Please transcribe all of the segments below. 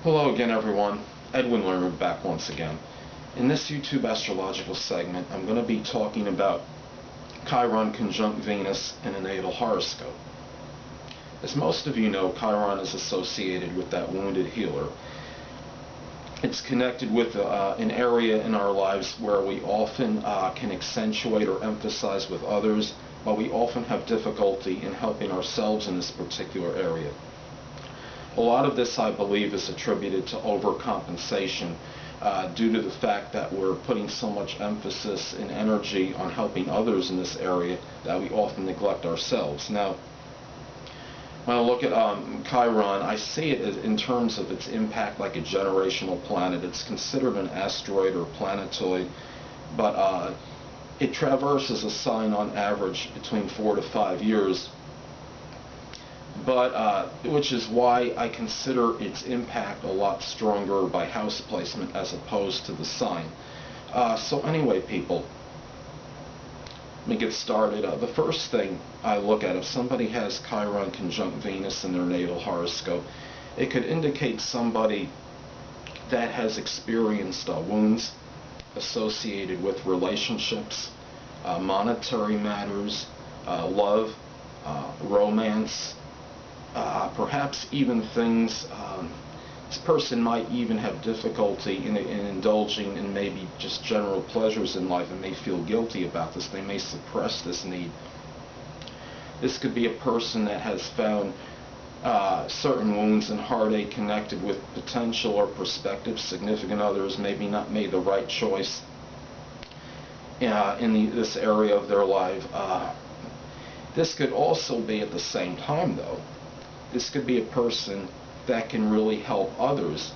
Hello again, everyone. Edwin Learnard back once again. In this YouTube astrological segment, I'm going to be talking about Chiron conjunct Venus in a natal horoscope. As most of you know, Chiron is associated with that wounded healer. It's connected with an area in our lives where we often can accentuate or emphasize with others, but we often have difficulty in helping ourselves in this particular area. A lot of this, I believe, is attributed to overcompensation due to the fact that we're putting so much emphasis and energy on helping others in this area that we often neglect ourselves. Now, when I look at Chiron, I see it in terms of its impact like a generational planet. It's considered an asteroid or planetoid, but it traverses a sign on average between 4 to 5 years. But which is why I consider its impact a lot stronger by house placement as opposed to the sign. So anyway, people, let me get started. The first thing I look at, if somebody has Chiron conjunct Venus in their natal horoscope, it could indicate somebody that has experienced wounds associated with relationships, monetary matters, love, romance, perhaps even things. This person might even have difficulty in indulging in maybe just general pleasures in life and may feel guilty about this. They may suppress this need. This could be a person that has found certain wounds and heartache connected with potential or prospective significant others, maybe not made the right choice in this area of their life. This could also be at the same time, though, this could be a person that can really help others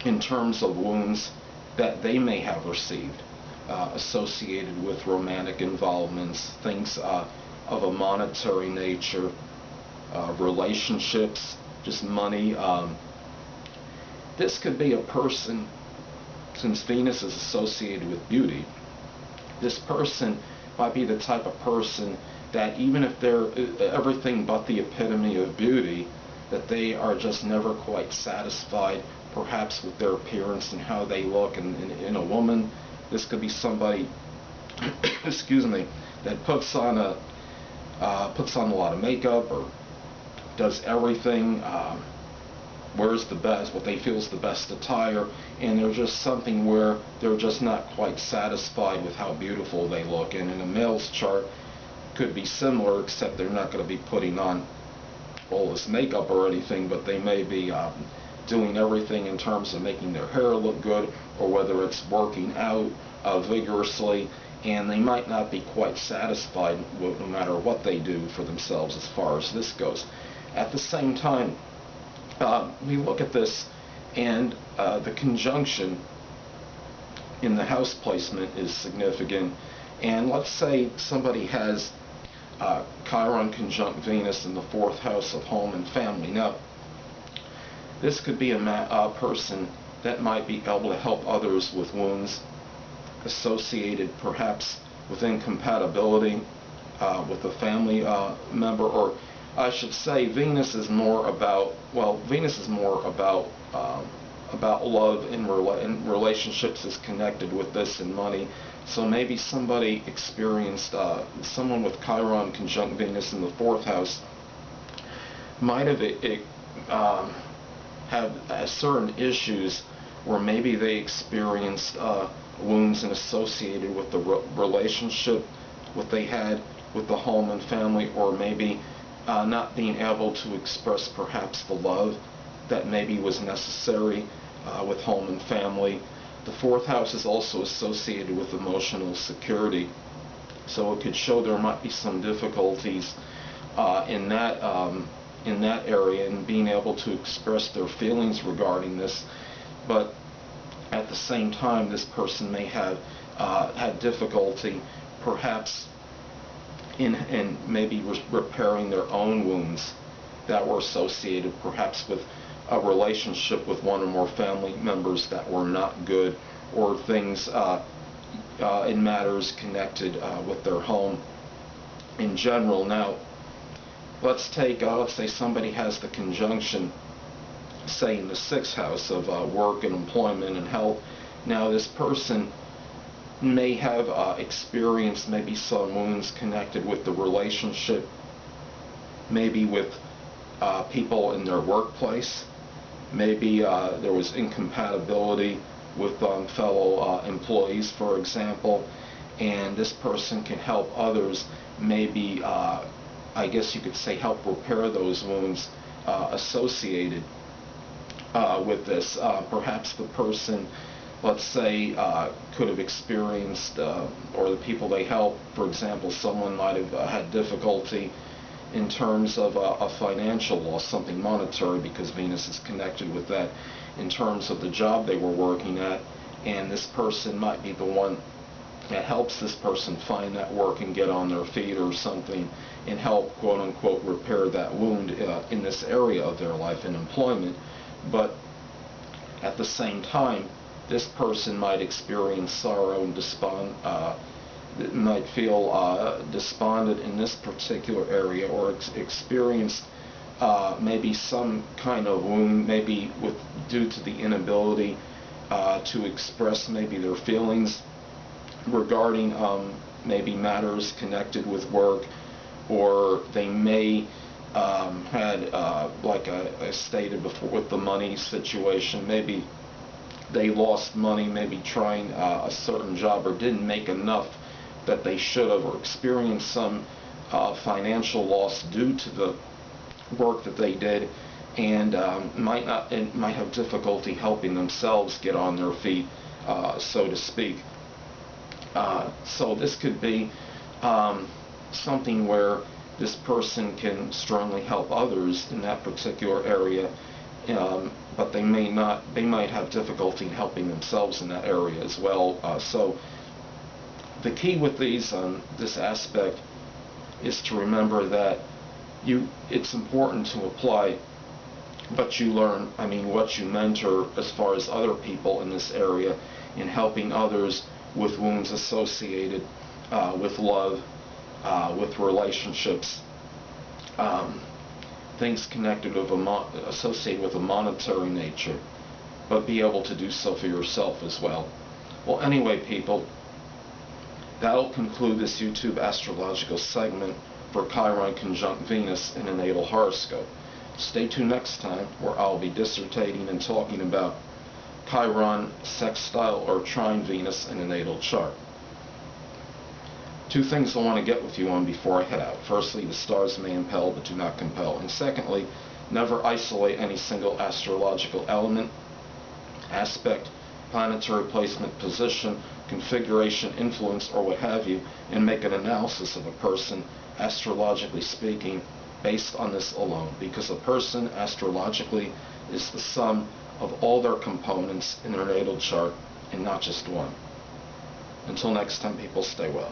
in terms of wounds that they may have received associated with romantic involvements, things of a monetary nature, relationships, just money. This could be a person, since Venus is associated with beauty, this person might be the type of person that even if they're everything but the epitome of beauty, that they are just never quite satisfied, perhaps with their appearance and how they look. And in a woman, this could be somebody, excuse me, that puts on a lot of makeup or does everything, wears the best, what they feel is the best attire, and there's just something where they're just not quite satisfied with how beautiful they look. And in a male's chart, could be similar, except they're not going to be putting on all this makeup or anything, but they may be doing everything in terms of making their hair look good, or whether it's working out vigorously, and they might not be quite satisfied no matter what they do for themselves as far as this goes. At the same time, we look at this, and the conjunction in the house placement is significant. And let's say somebody has Chiron conjunct Venus in the 4th house of home and family. Now, this could be a person that might be able to help others with wounds associated perhaps with incompatibility with a family member, or I should say Venus is more about, well, Venus is more about love and relationships is connected with this, and money. So maybe somebody experienced, someone with Chiron conjunct Venus in the 4th house might have had certain issues where maybe they experienced wounds and associated with the relationship, what they had with the home and family, or maybe not being able to express perhaps the love that maybe was necessary with home and family. The 4th house is also associated with emotional security, so it could show there might be some difficulties in that area and being able to express their feelings regarding this. But at the same time, this person may have had difficulty perhaps in maybe repairing their own wounds that were associated perhaps with a relationship with one or more family members that were not good, or things in matters connected with their home in general. Now, let's say somebody has the conjunction say in the sixth house of work and employment and health. Now this person may have experienced maybe some wounds connected with the relationship, maybe with people in their workplace. Maybe there was incompatibility with fellow employees, for example, and this person can help others, maybe, I guess you could say, help repair those wounds associated with this. Perhaps the person, let's say, could have experienced, or the people they help, for example, someone might have had difficulty in terms of a financial loss, something monetary, because Venus is connected with that, in terms of the job they were working at, and this person might be the one that helps this person find that work and get on their feet or something, and help, quote unquote, repair that wound in this area of their life in employment. But at the same time, this person might experience sorrow and might feel despondent in this particular area, or experience maybe some kind of wound, maybe due to the inability to express maybe their feelings regarding maybe matters connected with work, or they may had, like I stated before, with the money situation, maybe they lost money, maybe trying a certain job, or didn't make enough that they should have, or experienced some financial loss due to the work that they did, and might have difficulty helping themselves get on their feet, so to speak. So this could be something where this person can strongly help others in that particular area, but they might have difficulty in helping themselves in that area as well. So the key with this aspect is to remember that it's important to apply what you learn, what you mentor as far as other people in this area, in helping others with wounds associated with love, with relationships, things connected associated with a monetary nature, but be able to do so for yourself as well. Well, anyway, people, that'll conclude this YouTube astrological segment for Chiron conjunct Venus in a natal horoscope. Stay tuned next time, where I'll be dissertating and talking about Chiron sextile or trine Venus in a natal chart. Two things I want to get with you on before I head out. Firstly, the stars may impel but do not compel. And secondly, never isolate any single astrological element, aspect, planetary placement, position, configuration, influence, or what have you, and make an analysis of a person, astrologically speaking, based on this alone. Because a person, astrologically, is the sum of all their components in their natal chart, and not just one. Until next time, people, stay well.